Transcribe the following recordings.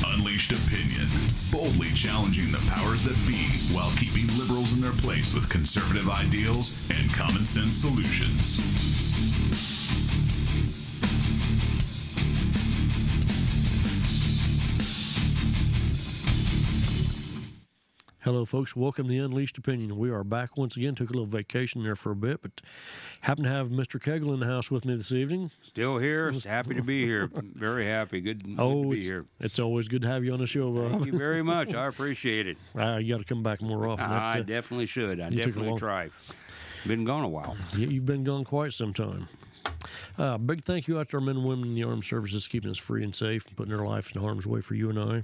Unleashed Opinion, boldly challenging the powers that be while keeping liberals in their place with conservative ideals and common sense solutions. Hello, folks. Welcome to the Unleashed Opinion. We are back once again. Took a little vacation there for a bit, but happen to have Mr. Kegel in the house with me this evening. Still here. Happy to be here. Very happy. Good to be here. It's always good to have you on the show, Rob. Thank you very much. I appreciate it. You got to come back more often. I definitely should. I definitely try. Been gone a while. You've been gone quite some time. Big thank you out to our men and women in the armed services, keeping us free and safe, and putting their life in harm's way for you and I.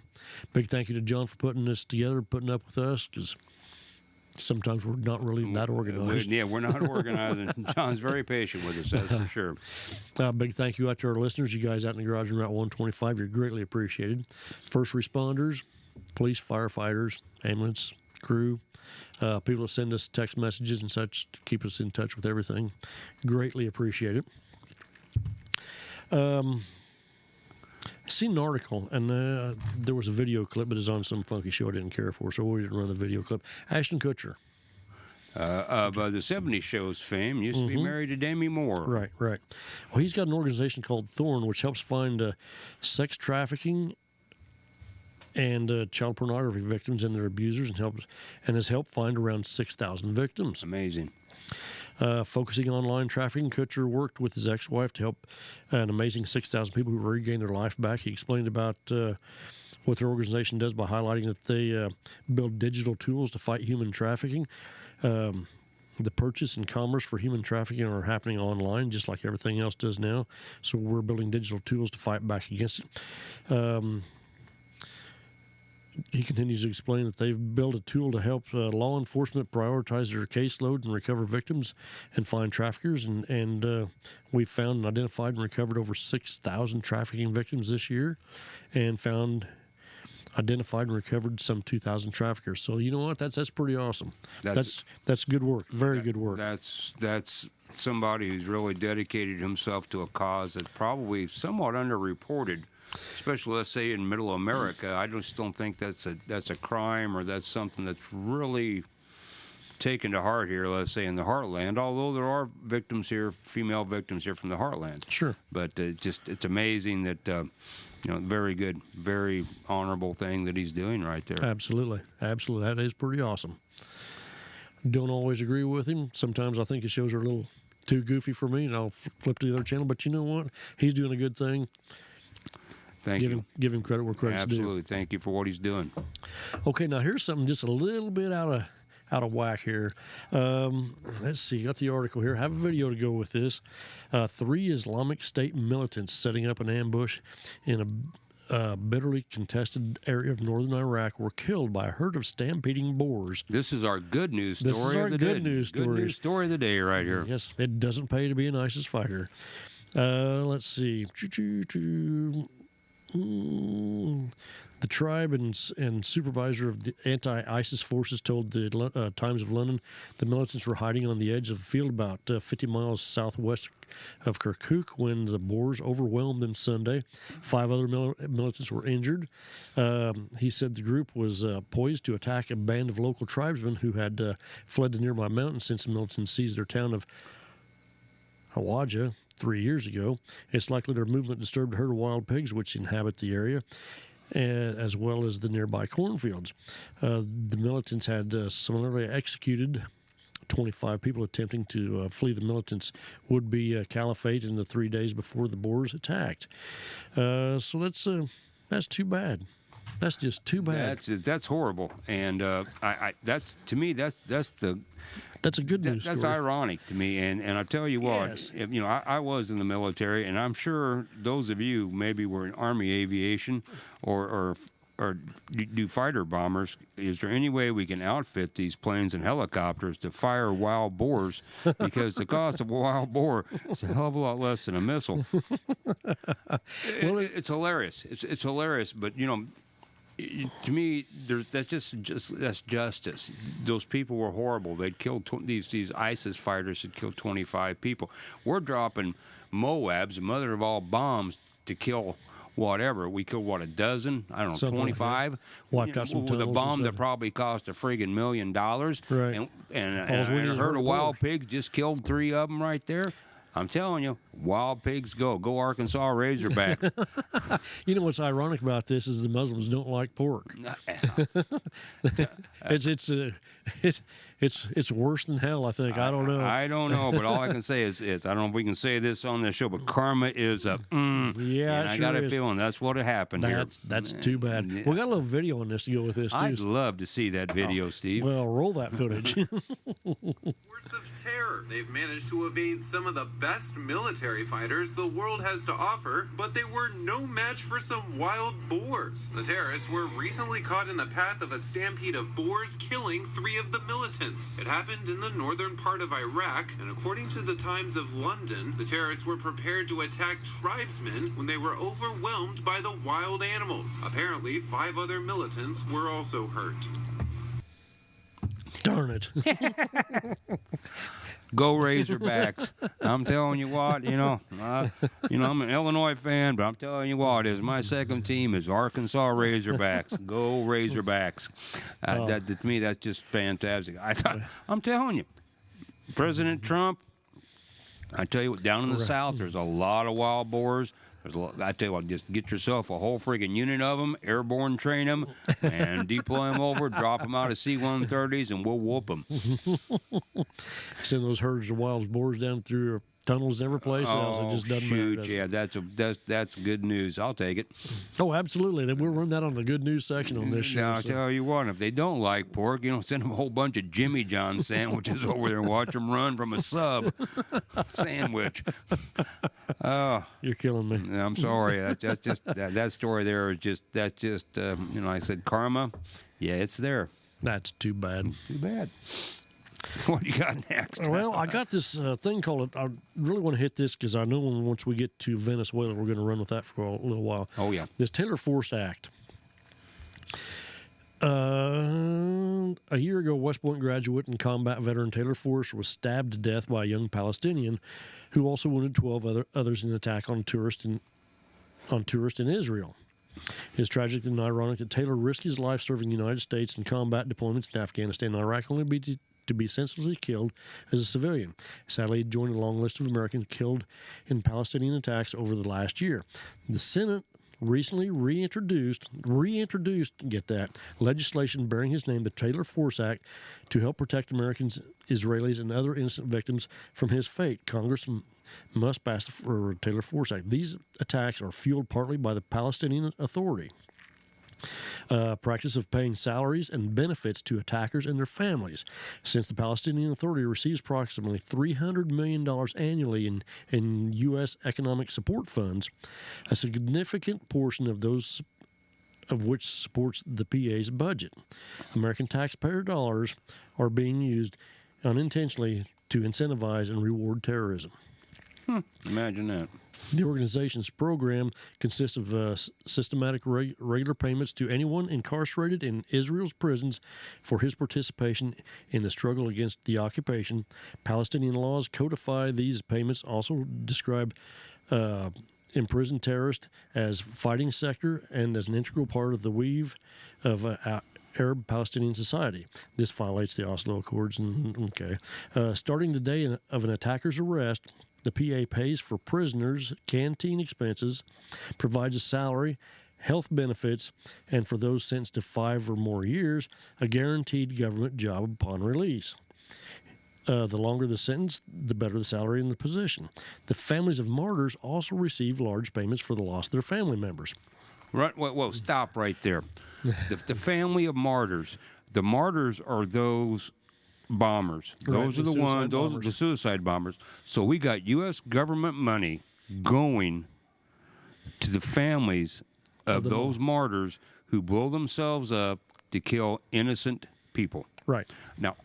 Big thank you to John for putting this together, putting up with us, because sometimes we're not really that organized. We're not organized. John's very patient with us, that's for sure. Big thank you out to our listeners, you guys out in the garage on Route 125. You're greatly appreciated. First responders, police, firefighters, ambulance crew, people that send us text messages and such to keep us in touch with everything. Greatly appreciate it. I seen an article, and there was a video clip, but it's on some funky show I didn't care for, so we didn't run the video clip. Ashton Kutcher. Of the 70s shows fame, used to be married to Demi Moore. Right. Well, he's got an organization called Thorn, which helps find sex trafficking and child pornography victims and their abusers, and has helped find around 6,000 victims. Amazing. Focusing on online trafficking, Kutcher worked with his ex-wife to help an amazing 6,000 people who regained their life back. He explained about what their organization does by highlighting that they build digital tools to fight human trafficking. The purchase and commerce for human trafficking are happening online, just like everything else does now. So we're building digital tools to fight back against it. He continues to explain that they've built a tool to help law enforcement prioritize their caseload and recover victims and find traffickers. And we found and identified and recovered over 6,000 trafficking victims this year, and identified and recovered some 2,000 traffickers. So you know what? That's pretty awesome. That's good work. Very good work. That's somebody who's really dedicated himself to a cause that's probably somewhat underreported. Especially, let's say, in Middle America, I just don't think that's a crime, or that's something that's really taken to heart here. Let's say in the Heartland, although there are victims here, female victims here from the Heartland. Sure. But it's amazing that very good, very honorable thing that he's doing right there. Absolutely. That is pretty awesome. Don't always agree with him. Sometimes I think his shows are a little too goofy for me, and I'll flip to the other channel. But you know what? He's doing a good thing. Give him credit where credit's due. Absolutely. Thank you for what he's doing. Okay, now here's something just a little bit out of whack here. Let's see. Got the article here. I have a video to go with this. 3 Islamic State militants setting up an ambush in a bitterly contested area of northern Iraq were killed by a herd of stampeding boars. This is our good news story This is our good news story. Good news story of the day right here. Yes, it doesn't pay to be an ISIS fighter. Let's see. The tribe and supervisor of the anti-ISIS forces told the Times of London the militants were hiding on the edge of a field about 50 miles southwest of Kirkuk when the Boers overwhelmed them Sunday. 5 other militants were injured. He said the group was poised to attack a band of local tribesmen who had fled to nearby mountains since the militants seized their town of Hawaja 3 years ago. It's likely their movement disturbed a herd of wild pigs which inhabit the area, as well as the nearby cornfields. The militants had similarly executed 25 people attempting to flee the militants' would-be caliphate in the 3 days before the Boers attacked. So that's too bad. That's just too bad. That's horrible, and that's to me that's a good news That's story. Ironic to me, and I tell you what, Yes. I was in the military, and I'm sure those of you maybe were in Army aviation or do fighter bombers. Is there any way we can outfit these planes and helicopters to fire wild boars? Because the cost of a wild boar is a hell of a lot less than a missile. It's hilarious. It's hilarious, but to me, that's justice. Those people were horrible. They'd killed these ISIS fighters had killed 25 people. We're dropping Moabs, the mother of all bombs, to kill whatever. We killed, what, a dozen? I don't know, Something like that. 25? Wiped out some with a tunnels and bomb that stuff. probably cost a friggin' $1 million. Right. And All's we need a is herd herd of of wild pork. pigs just killed 3 of them right there. I'm telling you, wild pigs go. Go Arkansas Razorbacks. You know what's ironic about this is the Muslims don't like pork. It's worse than hell. I think. I don't know. I don't know, but all I can say is I don't know if we can say this on this show, but karma is a Yeah, and it I got sure a is. feeling that's what happened here. That's too bad. We got a little video on this to go with this too. I'd love to see that video, Steve. Well, roll that footage. Wars of terror. They've managed to evade some of the best military fighters the world has to offer, but they were no match for some wild boars. The terrorists were recently caught in the path of a stampede of boars, killing 3 of the militants. It happened in the northern part of Iraq, and according to the Times of London, the terrorists were prepared to attack tribesmen when they were overwhelmed by the wild animals. Apparently, 5 other militants were also hurt. Darn it. Go Razorbacks! I'm telling you what, I'm an Illinois fan, but I'm telling you what, my second team is Arkansas Razorbacks. Go Razorbacks! That to me, that's just fantastic. I'm telling you, President Trump. I tell you what, down in the South, there's a lot of wild boars. I tell you what, just get yourself a whole friggin' unit of them, airborne train them, and deploy them over, drop them out of C-130s, and we'll whoop them. Send those herds of wild boars down through tunnels and every place else. It just doesn't matter. does it? Yeah, that's good news. I'll take it. Oh, absolutely. Then we'll run that on the good news section on this show. Now, I'll so- tell you what, if they don't like pork, send them a whole bunch of Jimmy John sandwiches over there and watch them run from a sub sandwich. Oh, You're killing me. I'm sorry. That's just that story there is just I said karma. Yeah, it's there. That's too bad. Too bad. What do you got next? Well, I got this thing called. I really want to hit this because I know once we get to Venezuela, we're going to run with that for a little while. Oh, yeah. This Taylor Force Act. A year ago, West Point graduate and combat veteran Taylor Force was stabbed to death by a young Palestinian, who also wounded 12 others in an attack on tourists in Israel. It is tragic and ironic that Taylor risked his life serving the United States in combat deployments in Afghanistan and Iraq, only to be senselessly killed as a civilian. Sadly, he joined a long list of Americans killed in Palestinian attacks over the last year. The Senate recently reintroduced, get that, legislation bearing his name, the Taylor Force Act, to help protect Americans, Israelis, and other innocent victims from his fate. Congress must pass the Taylor Force Act. These attacks are fueled partly by the Palestinian Authority. Practice of paying salaries and benefits to attackers and their families. Since the Palestinian Authority receives approximately $300 million annually in U.S. economic support funds, a significant portion of those of which supports the PA's budget. American taxpayer dollars are being used unintentionally to incentivize and reward terrorism. Imagine that. The organization's program consists of systematic regular payments to anyone incarcerated in Israel's prisons for his participation in the struggle against the occupation. Palestinian laws codify these payments, also describe imprisoned terrorists as fighting sector and as an integral part of the weave of Arab-Palestinian society. This violates the Oslo Accords. Starting the day of an attacker's arrest, the PA pays for prisoners' canteen expenses, provides a salary, health benefits, and for those sentenced to 5 or more years, a guaranteed government job upon release. The longer the sentence, the better the salary and the position. The families of martyrs also receive large payments for the loss of their family members. Right. Whoa, stop right there. The family of martyrs. The martyrs are those bombers. Those Right, are the ones. Those are bombers. the suicide bombers. So we got U.S. government money going to the families of the those martyrs who blow themselves up to kill innocent people. Right. Now,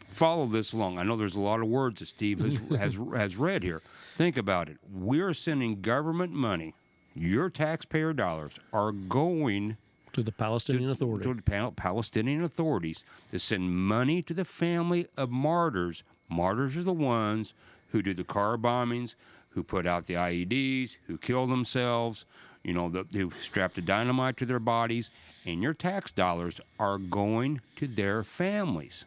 follow this along. I know there's a lot of words that Steve has read here. Think about it. We're sending government money. Your taxpayer dollars are going To the Palestinian Authority. to the Palestinian authorities to send money to the family of martyrs. Martyrs are the ones who do the car bombings, who put out the IEDs, who killed themselves, who strapped the dynamite to their bodies, and your tax dollars are going to their families.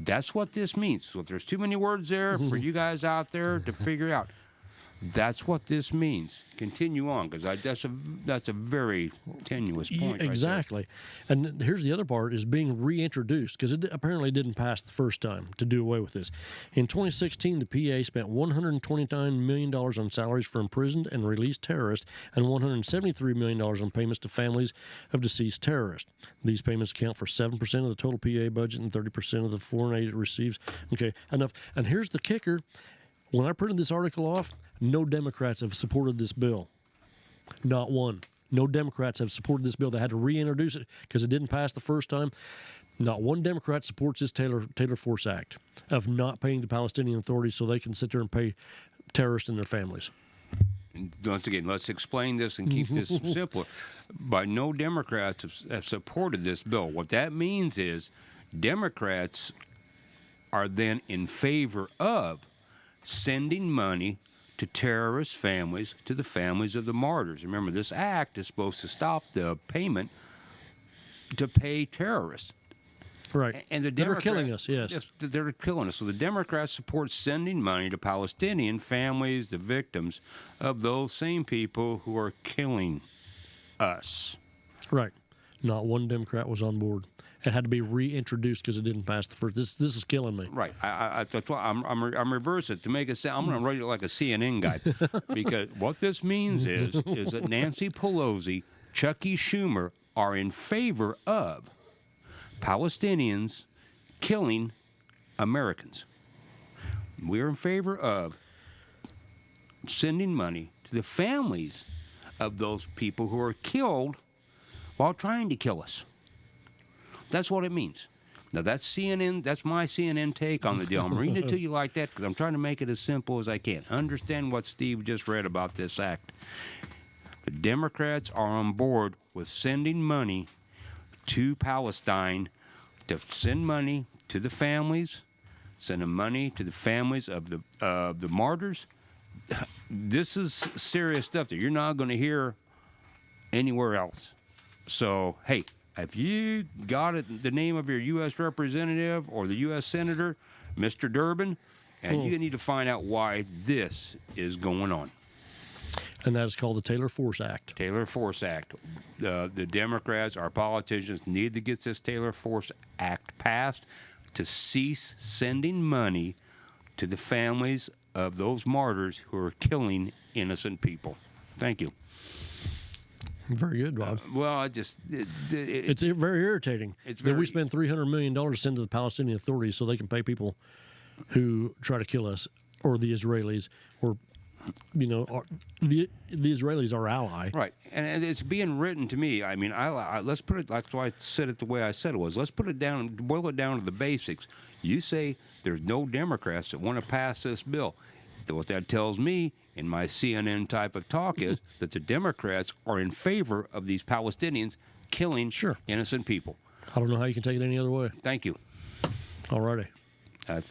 That's what this means. So if there's too many words there for you guys out there to figure out, that's what this means. Continue on, because that's a very tenuous point. Exactly. And here's the other part, is being reintroduced, because it apparently didn't pass the first time to do away with this. In 2016, the PA spent $129 million on salaries for imprisoned and released terrorists and $173 million on payments to families of deceased terrorists. These payments account for 7% of the total PA budget and 30% of the foreign aid it receives. Okay, enough. And here's the kicker. When I printed this article off, no Democrats have supported this bill. Not one. No Democrats have supported this bill. They had to reintroduce it because it didn't pass the first time. Not one Democrat supports this Taylor Force Act of not paying the Palestinian Authority so they can sit there and pay terrorists and their families. And once again, let's explain this and keep this simpler. But no Democrats have supported this bill. What that means is Democrats are then in favor of sending money to terrorist families, to the families of the martyrs. Remember, this act is supposed to stop the payment to pay terrorists. Right. And they're killing us, yes. Yes, they're killing us. So the Democrats support sending money to Palestinian families, the victims of those same people who are killing us. Right. Not one Democrat was on board. It had to be reintroduced because it didn't pass the first. This is killing me. Right. That's why I'm reverse it to make it sound. I'm going to write it like a CNN guy, because what this means is that Nancy Pelosi, Chucky Schumer are in favor of Palestinians killing Americans. We're in favor of sending money to the families of those people who are killed while trying to kill us. That's what it means. Now, that's CNN. That's my CNN take on the deal. I'm reading it to you like that because I'm trying to make it as simple as I can. Understand what Steve just read about this act. The Democrats are on board with sending money to Palestine, to send money to the families, sending money to the families of the martyrs. This is serious stuff that you're not going to hear anywhere else. So, hey, if you got the name of your U.S. representative or the U.S. senator, Mr. Durbin, and you need to find out why this is going on. And that is called the Taylor Force Act. Taylor Force Act. The Democrats, our politicians, need to get this Taylor Force Act passed to cease sending money to the families of those martyrs who are killing innocent people. Thank you. Very good, Bob. Well, it's very irritating that we spend $300 million to send to the Palestinian Authority so they can pay people who try to kill us, or the Israelis, or the Israelis are our ally. Right, and it's being written to me. I mean, let's put it. That's why I said it the way I said it was. Let's put it down, boil it down to the basics. You say there's no Democrats that want to pass this bill. What that tells me, in my CNN type of talk, is that the Democrats are in favor of these Palestinians killing innocent people. I don't know how you can take it any other way. Thank you. All righty. That's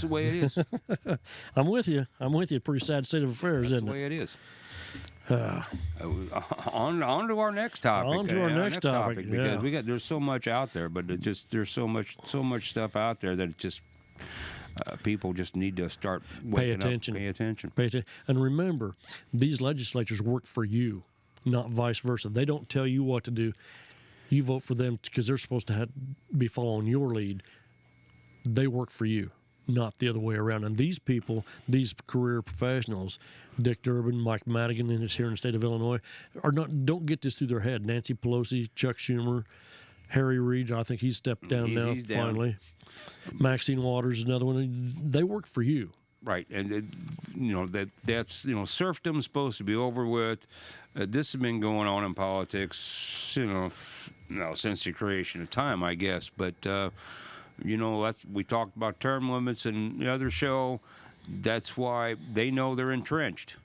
the way it is. I'm with you. Pretty sad state of affairs, isn't it? That's the way it is. On to our next topic. On to our next topic, because there's so much out there, but there's so much stuff out there that it just people just need to start waking up. Pay attention. And remember, these legislatures work for you, not vice versa. They don't tell you what to do. You vote for them because they're supposed to be following your lead. They work for you, not the other way around. And these people, these career professionals, Dick Durbin, Mike Madigan, and it's here in the state of Illinois, don't get this through their head. Nancy Pelosi, Chuck Schumer, Harry Reid, I think he's stepped down he's finally. Maxine Waters, another one. They work for you. Right, and that's serfdom's supposed to be over with. This has been going on in politics, since the creation of time, I guess. But we talked about term limits in the other show. That's why they know they're entrenched.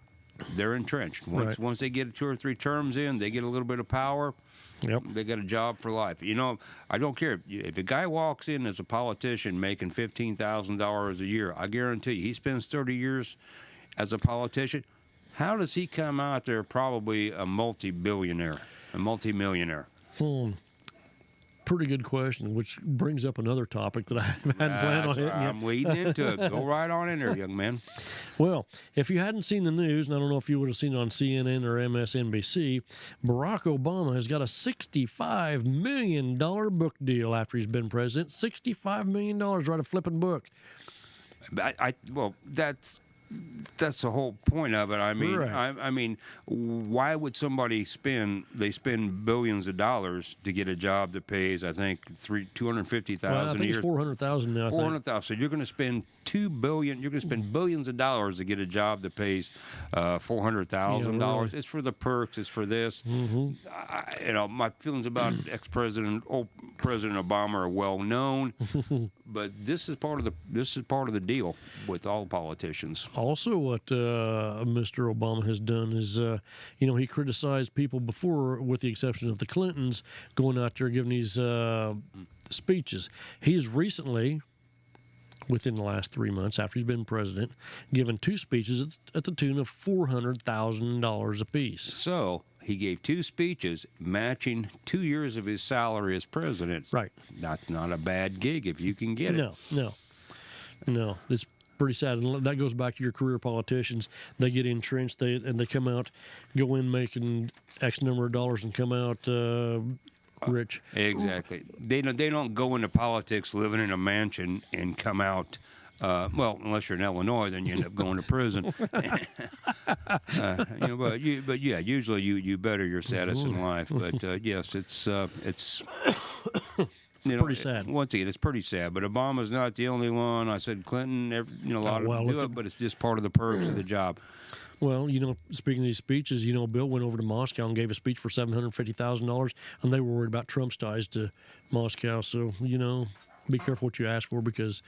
Once they get 2 or 3 terms in, they get a little bit of power. Yep. They got a job for life. I don't care. If a guy walks in as a politician making $15,000 a year, I guarantee you he spends 30 years as a politician, how does he come out there probably a multi-billionaire, a multi-millionaire? Pretty good question, which brings up another topic that I hadn't planned on hitting I'm yet. leading into it. Go right on in there, young man. Well, if you hadn't seen the news, and I don't know if you would have seen it on CNN or MSNBC, Barack Obama has got a $65 million book deal after he's been president. $65 million, write a flipping book. Well, that's the whole point of it. I mean, Right. I mean, why would somebody spend billions of dollars to get a job that pays, I think, $250,000 Well, I a think year? it's $400,000 now. I think. 400,000. So you're going to spend $2 billion. You're going to spend billions of dollars to get a job that pays $400,000. Yeah, really. It's for the perks. It's for this. My feelings about old President Obama are well known, but this is part of the deal with all politicians. Also, what Mr. Obama has done is, he criticized people before, with the exception of the Clintons, going out there giving these speeches. He's recently, within the last 3 months after he's been president, given 2 speeches at the tune of $400,000 apiece. So he gave 2 speeches matching 2 years of his salary as president. Right. That's not a bad gig if you can get it. No. It's pretty sad. And that goes back to your career politicians. They get entrenched, and they come out, go in making X number of dollars and come out rich. Exactly. They don't go into politics living in a mansion and come out. Unless you're in Illinois, then you end up going to prison. But usually you better your status in life. But yes, it's Pretty sad. Once again, it's pretty sad. But Obama's not the only one. I said Clinton. A lot of them do it, but it's just part of the perks of the job. Well, speaking of these speeches, Bill went over to Moscow and gave a speech for $750,000, and they were worried about Trump's ties to Moscow. So, be careful what you ask for, because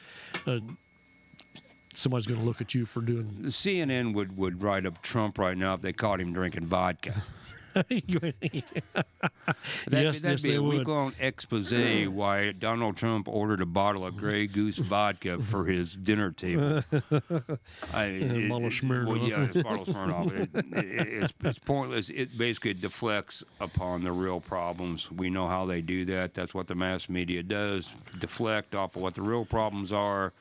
somebody's going to look at you for doing. The CNN would write up Trump right now if they caught him drinking vodka. That'd be a week-long expose why Donald Trump ordered a bottle of Grey Goose vodka for his dinner table. A bottle of Smirnoff. It's a bottle of Smirnoff. It's pointless. It basically deflects upon the real problems. We know how they do that. That's what the mass media does: deflect off of what the real problems are,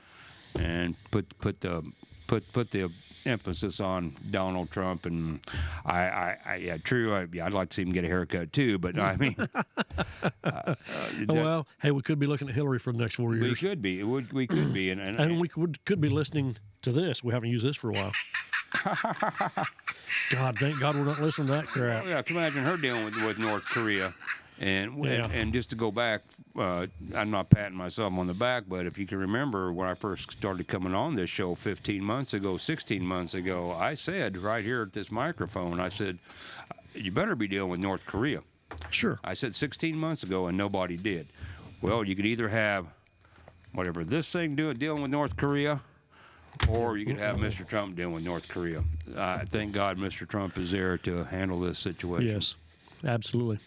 and put the emphasis on Donald Trump. And I'd like to see him get a haircut too, but I mean, hey, we could be looking at Hillary for the next 4 years. we could be. We could be, And we could be listening to this. We haven't used this for a while. God, thank God we're not listening to that crap. Yeah, can you imagine her dealing with North Korea. And just to go back, I'm not patting myself on the back, but if you can remember when I first started coming on this show 16 months ago, I said right here at this microphone, I said, you better be dealing with North Korea. Sure. I said 16 months ago, and nobody did. Well, you could either have this thing dealing with North Korea, or you could have Mr. Trump dealing with North Korea. Thank God Mr. Trump is there to handle this situation. Yes, absolutely.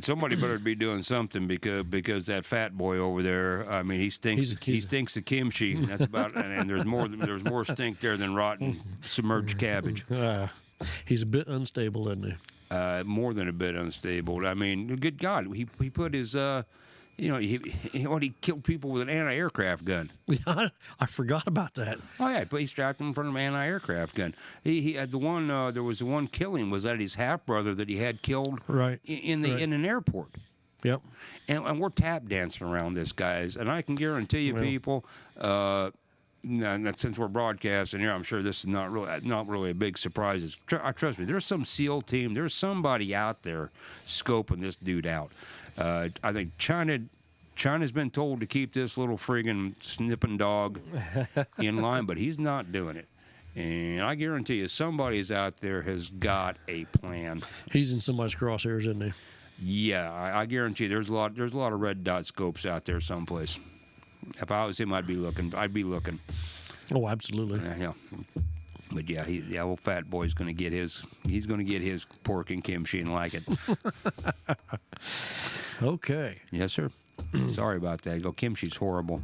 Somebody better be doing something because that fat boy over there. I mean, he stinks. He stinks of kimchi. And that's about. And there's more stink there than rotten submerged cabbage. He's a bit unstable, isn't he? More than a bit unstable. I mean, good God, he put his. He killed people with an anti-aircraft gun. Yeah, I forgot about that. Oh yeah, but he strapped him in front of an anti-aircraft gun. He had the one. There was the one killing was that his half brother that he had killed in an airport. Yep. And we're tap dancing around this, guys. And I can guarantee you, people. Since we're broadcasting here, I'm sure this is not really a big surprise. Trust me, there's some SEAL team. There's somebody out there scoping this dude out. I think China's been told to keep this little friggin' snipping dog in line, but he's not doing it. And I guarantee you, somebody's out there has got a plan. He's in somebody's crosshairs, isn't he? Yeah, I guarantee you, there's a lot of red dot scopes out there someplace. If I was him, I'd be looking. Oh, absolutely. Yeah. But yeah, old fat boy's going to get his. He's going to get his pork and kimchi and like it. Okay. Yes, sir. Sorry about that. Go kimchi's horrible.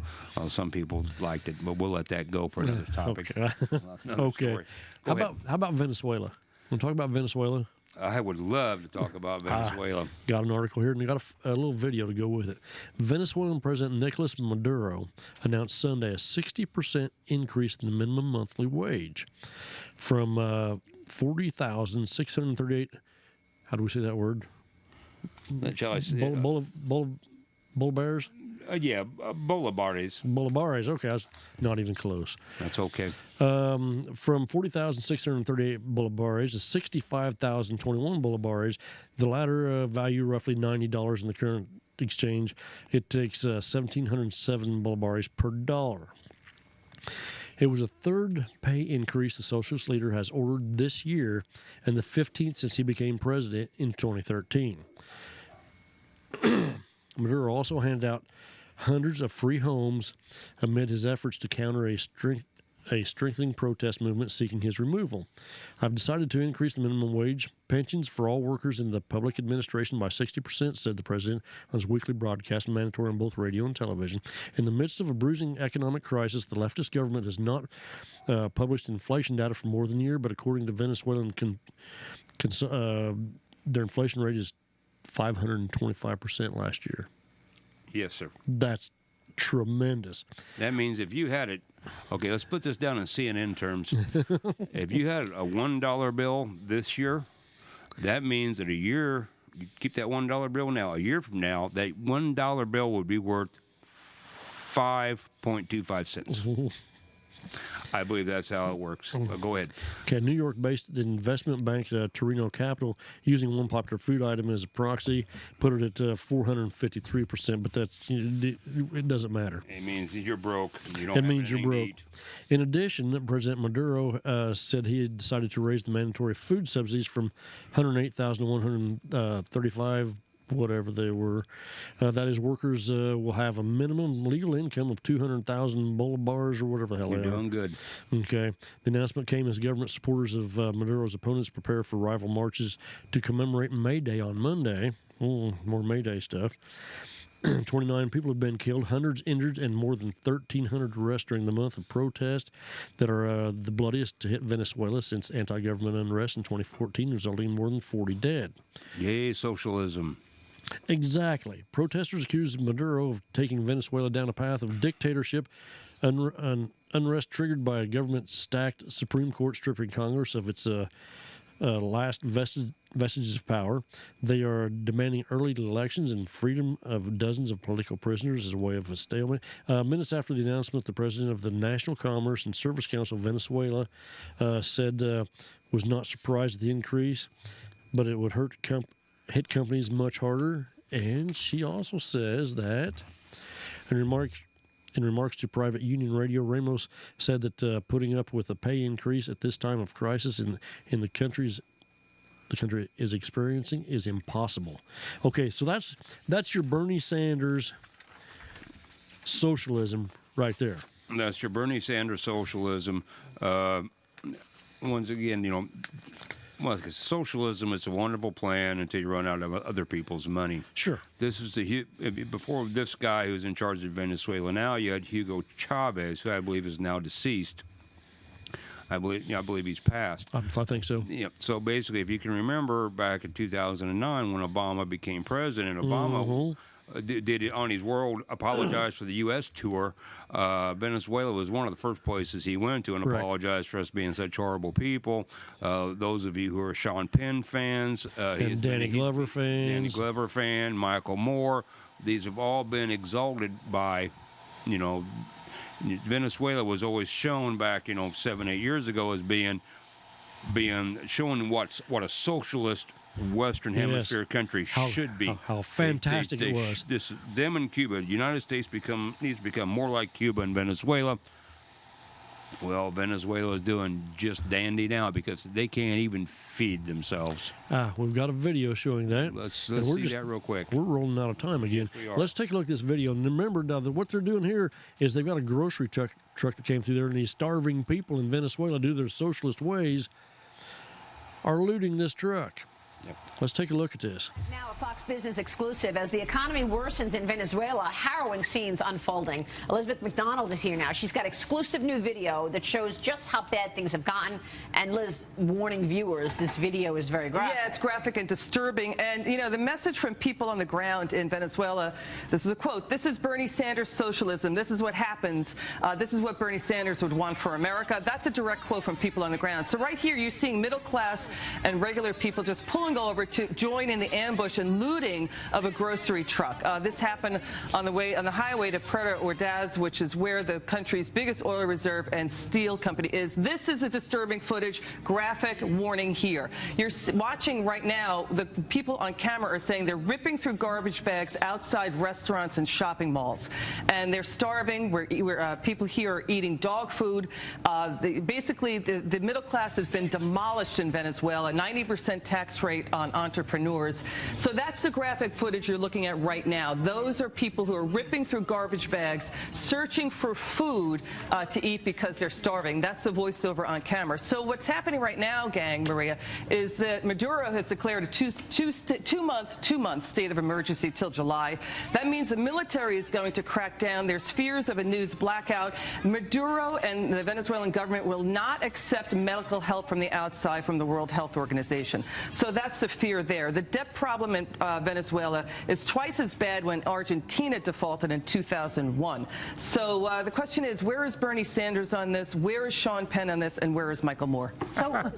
Some people liked it, but we'll let that go for another topic. Okay. Another Okay. story. Go ahead. How about Venezuela? Want to talk about Venezuela? I would love to talk about Venezuela. Got an article here, and got a little video to go with it. Venezuelan President Nicolas Maduro announced Sunday a 60% increase in the minimum monthly wage from 40,638. How do we say that word? Shall I say? Bolivars? Yeah, Bolívares. Bolivars. Okay, I was not even close. That's okay. From 40,638 bolivars to 65,021 bolivars, the latter value roughly $90 in the current exchange. It takes 1,707 bolivars per dollar. It was the third pay increase the socialist leader has ordered this year and the 15th since he became president in 2013. Maduro also handed out hundreds of free homes amid his efforts to counter a strengthening protest movement seeking his removal. I've decided to increase the minimum wage, pensions for all workers in the public administration by 60%, said the president on his weekly broadcast, mandatory on both radio and television. In the midst of a bruising economic crisis, the leftist government has not published inflation data for more than a year, but according to Venezuelan, their inflation rate is 525% last year. Yes, sir. That's tremendous. That means if you had it, okay, let's put this down in CNN terms. If you had a $1 bill this year, that means that a year, you keep that $1 bill now, a year from now, that $1 bill would be worth 5.25 cents. I believe that's how it works. Go ahead. Okay, New York-based investment bank Torino Capital, using one popular food item as a proxy, put it at 453%, but it doesn't matter. It means you're broke. You don't It have means you're anything to broke. eat. In addition, President Maduro said he had decided to raise the mandatory food subsidies from 108,000 to 135, whatever they were. That is, workers will have a minimum legal income of 200,000 bolivars or whatever the hell You're they are. doing good. Okay. The announcement came as government supporters of Maduro's opponents prepare for rival marches to commemorate May Day on Monday. More May Day stuff. 29 people have been killed, hundreds injured, and more than 1,300 arrests during the month of protest that are the bloodiest to hit Venezuela since anti-government unrest in 2014, resulting in more than 40 dead. Yay, socialism. Exactly. Protesters accused Maduro of taking Venezuela down a path of dictatorship, unrest triggered by a government-stacked Supreme Court stripping Congress of its last vestiges of power. They are demanding early elections and freedom of dozens of political prisoners as a way of a stalemate. Minutes after the announcement, the president of the National Commerce and Service Council of Venezuela said was not surprised at the increase, but it would hit companies much harder. And she also says that, in remarks to private union radio, Ramos said that putting up with a pay increase at this time of crisis in the country is experiencing is impossible. Okay, so that's your Bernie Sanders socialism right there. That's your Bernie Sanders socialism. Once again, well, 'cause socialism is a wonderful plan until you run out of other people's money. Sure. This is before this guy who's in charge of Venezuela. Now you had Hugo Chavez, who I believe is now deceased. I believe he's passed. I think so. Yeah. So basically, if you can remember back in 2009 when Obama became president, Obama did it on his world apologize for the U.S. tour. Venezuela was one of the first places he went to and Correct. apologized for us being such horrible people. Those of you who are Sean Penn fans, And Danny Glover fans. Danny Glover fan, Michael Moore, these have all been exalted by, Venezuela was always shown back, 7-8 years ago as being shown what a socialist Western Yes. Hemisphere country should be. How fantastic it was. Them and Cuba, the United States needs to become more like Cuba and Venezuela. Well, Venezuela is doing just dandy now because they can't even feed themselves. We've got a video showing that. Let's And see that real quick. We're rolling out of time again. we are. Let's take a look at this video. And remember now that what they're doing here is they've got a grocery truck that came through there, and these starving people in Venezuela, due to their socialist ways, are looting this truck. Let's take a look at this. Now a Fox Business exclusive. As the economy worsens in Venezuela, harrowing scenes unfolding. Elizabeth McDonald is here now. She's got exclusive new video that shows just how bad things have gotten. And Liz, warning viewers, this video is very graphic. Yeah, it's graphic and disturbing. And, you know, the message from people on the ground in Venezuela, this is a quote, "This is Bernie Sanders socialism. This is what happens. This is what Bernie Sanders would want for America." That's a direct quote from people on the ground. So right here, you're seeing middle class and regular people just pulling over to join in the ambush and looting of a grocery truck. This happened on the highway to Puerto Ordaz, which is where the country's biggest oil reserve and steel company is. This is a disturbing footage. Graphic warning here. You're watching right now. The people on camera are saying they're ripping through garbage bags outside restaurants and shopping malls, and they're starving. People here are eating dog food. Basically, the middle class has been demolished in Venezuela. 90% tax rate on entrepreneurs. So that's the graphic footage you're looking at right now. Those are people who are ripping through garbage bags, searching for food to eat because they're starving. That's the voiceover on camera. So what's happening right now, gang, Maria, is that Maduro has declared a two-month state of emergency till July. That means the military is going to crack down. There's fears of a news blackout. Maduro and the Venezuelan government will not accept medical help from the outside, from the World Health Organization. So that's the fear there. The debt problem in Venezuela is twice as bad when Argentina defaulted in 2001. So the question is, where is Bernie Sanders on this? Where is Sean Penn on this? And where is Michael Moore? So,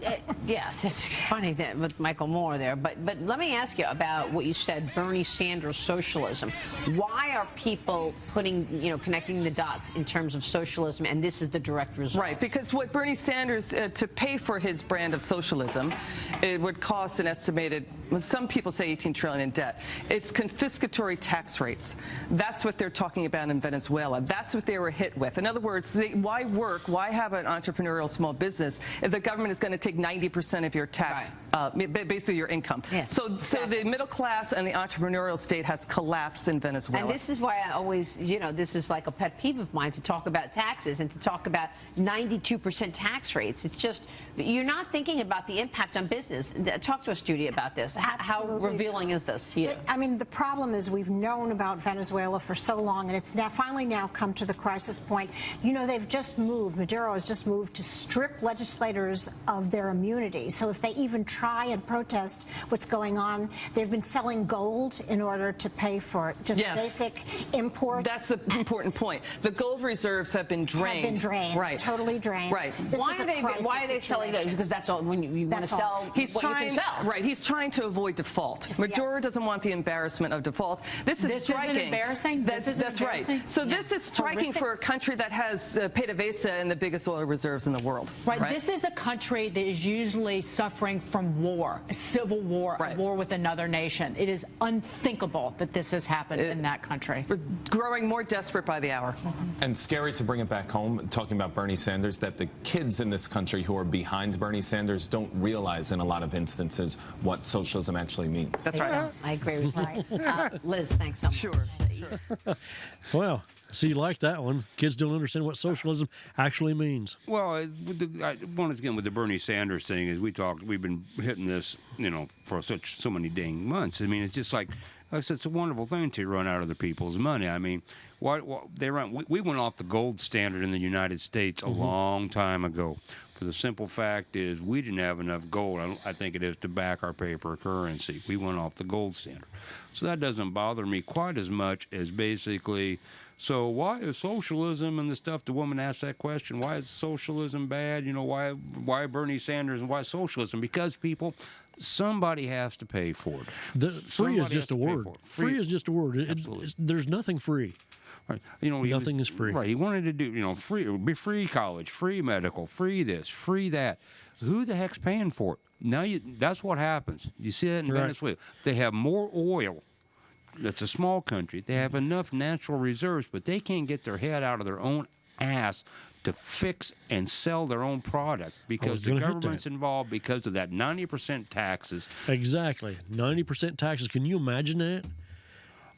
yeah, it's funny that with Michael Moore there. But let me ask you about what you said, Bernie Sanders socialism. Why are people connecting the dots in terms of socialism, and this is the direct result? Right, because what Bernie Sanders, to pay for his brand of socialism, it would cost an estimated, well, some people say 18 trillion in debt. It's confiscatory tax rates. That's what they're talking about in Venezuela. That's what they were hit with. In other words, why work? Why have an entrepreneurial small business if the government is going to take 90% of your tax, basically your income? Yeah. So the middle class and the entrepreneurial state has collapsed in Venezuela. And this is why I always, this is like a pet peeve of mine, to talk about taxes and to talk about 92% tax rates. It's just, you're not thinking about the impact on business. Talk to us, Judy, about this. How revealing is this to you? I mean, the problem is we've known about Venezuela for so long, and it's finally come to the crisis point. They've just moved, Maduro has just moved to strip legislators of their immunity. So if they even try and protest what's going on, they've been selling gold in order to pay for it. Just basic imports. That's the important point. The gold reserves have been drained. Have been drained. Right. Totally drained. Right. Why are they selling those? Because that's all, when you want to sell what you can sell. Right. He's trying to avoid default. Maduro doesn't want the embarrassment of default. This is striking. Isn't embarrassing? That's right. So this is striking for a country that has PDVSA and the biggest oil reserves in the world. Right. This is a country that is usually suffering from war, a civil war, a war with another nation. It is unthinkable that this has happened in that country. We're growing more desperate by the hour. And scary to bring it back home, talking about Bernie Sanders, that the kids in this country who are behind Bernie Sanders don't realize in a lot of instances what socialism actually means. That's right. I agree with you. Liz, thanks so much. Sure. Well, so you like that one. Kids don't understand what socialism actually means. Well, once again, with the Bernie Sanders thing, as we've been hitting this, for so many dang months. I mean, it's just like I said, it's a wonderful thing to run out of the people's money. I mean, we went off the gold standard in the United States a long time ago. For the simple fact is we didn't have enough gold, I think it is, to back our paper currency. We went off the gold standard. So that doesn't bother me quite as much as basically, so why is socialism and the stuff, the woman asked that question, why is socialism bad? Why Bernie Sanders and why socialism? Because somebody has to pay for it. Free is just a word. Free is just a word. There's nothing free. Right. Nothing is free. Right. He wanted to do, free college, free medical, free this, free that. Who the heck's paying for it? Now that's what happens. You see that in Venezuela. They have more oil. That's a small country. They have enough natural reserves, but they can't get their head out of their own ass to fix and sell their own product because the government's involved because of that 90% taxes. Exactly. 90% taxes. Can you imagine that?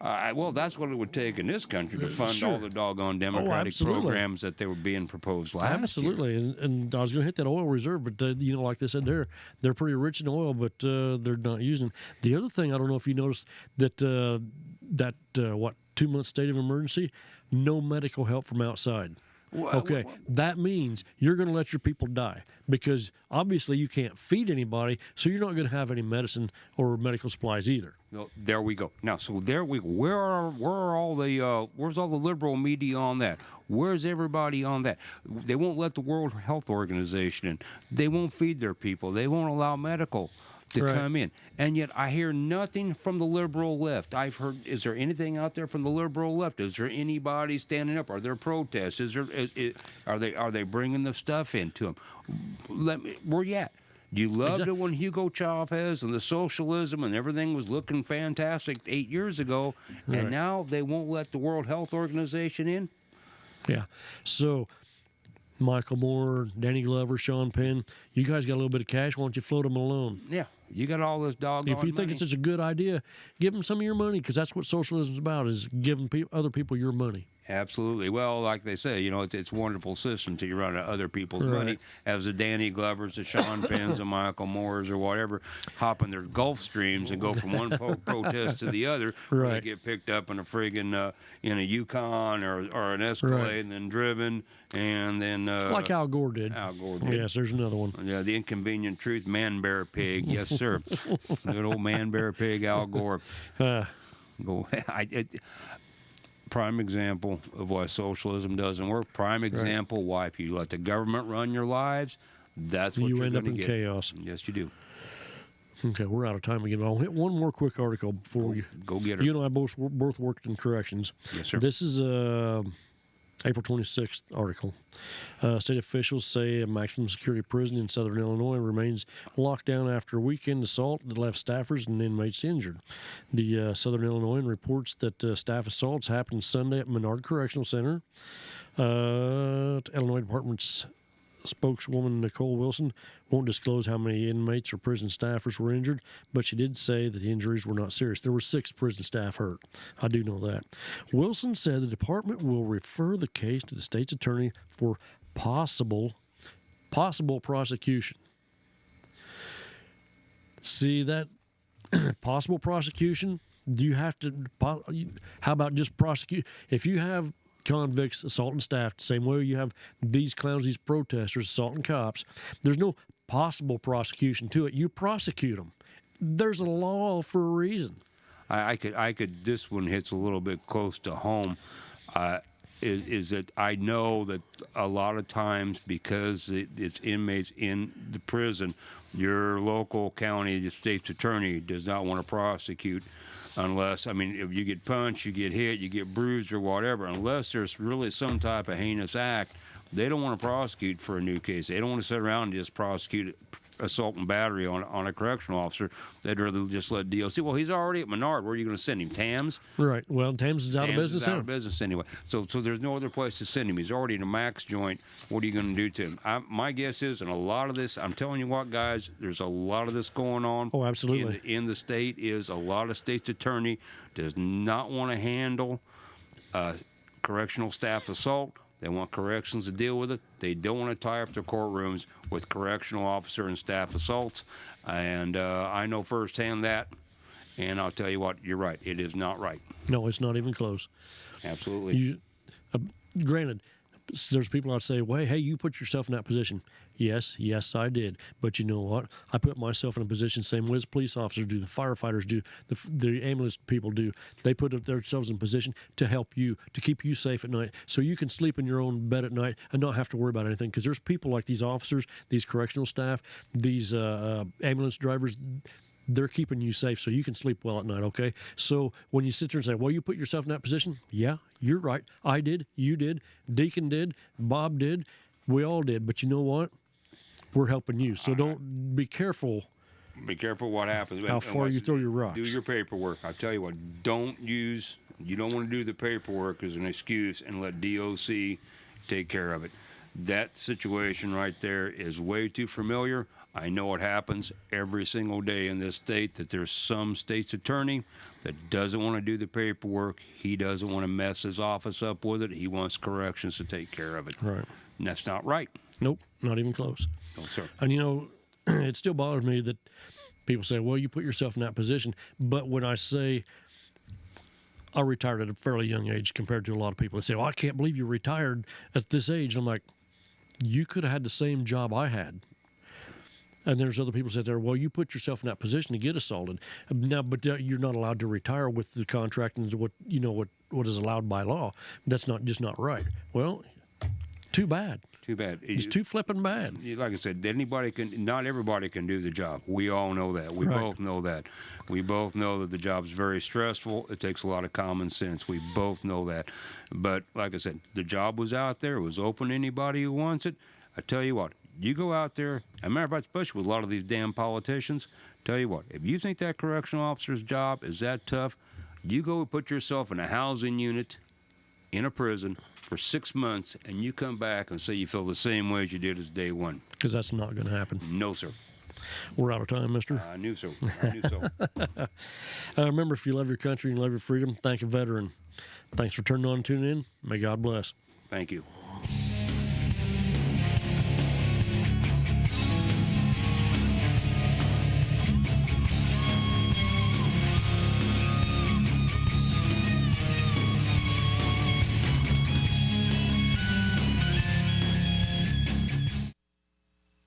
Well, that's what it would take in this country to fund Sure. all the doggone democratic absolutely. programs that they were being proposed last year. Absolutely, and I was going to hit that oil reserve, but like they said, they're pretty rich in oil, but they're not using. The other thing, I don't know if you noticed that 2-month state of emergency, no medical help from outside. Okay, that means you're going to let your people die because obviously you can't feed anybody, so you're not going to have any medicine or medical supplies either. No, there we go. Now, so there we go. Where's all the liberal media on that? Where's everybody on that? They won't let the World Health Organization in. They won't feed their people. They won't allow medical to come in. And yet I hear nothing from the liberal left. I've heard, is there anything out there from the liberal left? Is there anybody standing up? Are there protests? Are they bringing the stuff into them? Where you at? You loved it when Hugo Chavez and the socialism and everything was looking fantastic 8 years ago, and now they won't let the World Health Organization in? Yeah. So Michael Moore, Danny Glover, Sean Penn, you guys got a little bit of cash. Why don't you float them alone? Yeah. You got all this doggone If you think money. it's such a good idea, give them some of your money because that's what socialism is about, is giving other people your money. Absolutely. Well, like they say, it's a wonderful system till you run out of other people's money. As the Danny Glovers, the Sean Penns, the Michael Moores, or whatever, hop in their Gulf Streams and go from one protest to the other. Where they get picked up in a friggin' in a Yukon or an Escalade and then driven, and then Like Al Gore did. Al Gore did. Yes, there's another one. Yeah, the inconvenient truth, man, bear, pig. Yes, sir. Good old man, bear, pig, Al Gore. Prime example of why socialism doesn't work. Prime example why if you let the government run your lives, that's what you're end up going to in get. chaos. Yes, you do. Okay, we're out of time again. I'll hit one more quick article before we go get her. You and I both worked in corrections. Yes, sir. This is April 26th article. State officials say a maximum security prison in southern Illinois remains locked down after a weekend assault that left staffers and inmates injured. The Southern Illinoisan reports that staff assaults happened Sunday at Menard Correctional Center. Illinois Department's spokeswoman Nicole Wilson won't disclose how many inmates or prison staffers were injured, but she did say that the injuries were not serious. There were 6 prison staff hurt. I do know that. Wilson said the department will refer the case to the state's attorney for possible prosecution. See that possible prosecution? Do you have to? How about just prosecute? If you have convicts assaulting staff the same way you have these clowns, these protesters assaulting cops, there's no possible prosecution to it. You prosecute them. There's a law for a reason. I could. This one hits a little bit close to home. Is that I know that a lot of times because it's inmates in the prison, your local county, the state's attorney does not want to prosecute unless, if you get punched, you get hit, you get bruised or whatever, unless there's really some type of heinous act, they don't want to prosecute for a new case. They don't want to sit around and just prosecute assault and battery on a correctional officer. They'd rather just let DOC. Well, he's already at Menard. Where are you going to send him? TAMS? Right. Well, TAMS is out of business. Is out of business anyway. So there's no other place to send him. He's already in a max joint. What are you going to do to him? My guess is, and a lot of this, I'm telling you what, guys, there's a lot of this going on. Oh, absolutely. In the state is a lot of state's attorney does not want to handle correctional staff assault. They want corrections to deal with it. They don't want to tie up their courtrooms with correctional officer and staff assaults. And I know firsthand that. And I'll tell you what, you're right. It is not right. No, it's not even close. Absolutely. Granted, there's people out say, well, hey, you put yourself in that position. Yes, I did. But you know what? I put myself in a position same way as police officers do, the firefighters do, the ambulance people do. They put themselves in position to help you, to keep you safe at night, so you can sleep in your own bed at night and not have to worry about anything. Because there's people like these officers, these correctional staff, these ambulance drivers, they're keeping you safe so you can sleep well at night, okay? So when you sit there and say, well, you put yourself in that position, yeah, you're right. I did, you did, Deacon did, Bob did, we all did. But you know what? We're helping you. So don't be careful. Be careful what happens. How far you throw your rocks. Do your paperwork. I tell you what, you don't want to do the paperwork as an excuse and let DOC take care of it. That situation right there is way too familiar. I know it happens every single day in this state that there's some state's attorney that doesn't want to do the paperwork. He doesn't want to mess his office up with it. He wants corrections to take care of it. Right. And that's not right. Nope, not even close. No, sir. And you know, it still bothers me that people say, well, you put yourself in that position. But when I say I retired at a fairly young age compared to a lot of people, they say, well, I can't believe you retired at this age. And I'm like, you could have had the same job I had. And there's other people that say, well, you put yourself in that position to get assaulted. Now, but you're not allowed to retire with the contract and what is allowed by law. That's not right. Well, too bad. Too bad. It's too flipping bad. Like I said, not everybody can do the job. We all know that. We both know that. We both know that the job's very stressful. It takes a lot of common sense. We both know that. But like I said, the job was out there. It was open to anybody who wants it. I tell you what, you go out there, as a matter of fact, especially with a lot of these damn politicians, tell you what, if you think that correctional officer's job is that tough, you go put yourself in a housing unit in a prison for 6 months, and you come back and say you feel the same way as you did as day one. Because that's not going to happen. No, sir. We're out of time, mister. I knew so. I knew so. Remember, if you love your country and love your freedom, thank a veteran. Thanks for tuning in. May God bless. Thank you.